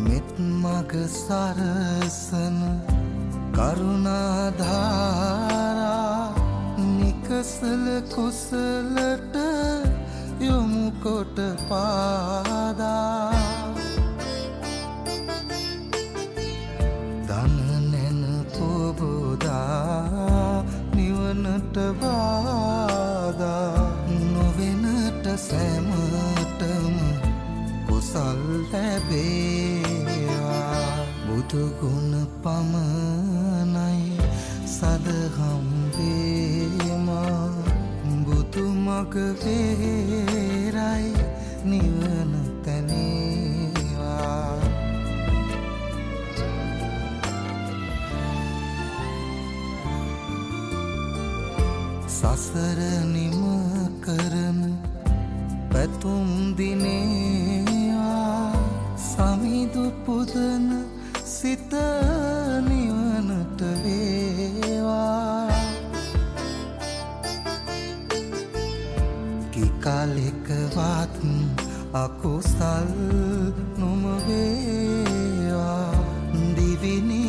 මෙත් මග සරසන කරුණාධාරා නිකසල කුසලට යොමු කොට පාදා දන නැන පොබෝදා නිවනට බාදා නොවෙනට සැමටම කුසල් ලැබේවා බුදුගුණ පමණයි සදහම් වේමා බුදු මග වේරයි නිවන තැනේවා සසර නිම කරන පැතුම් දිනේවා සමිදු පුදන සිත නිවනට වේවා කිකාලෙකවත් අකුසල් නොම වේවා දිවිනි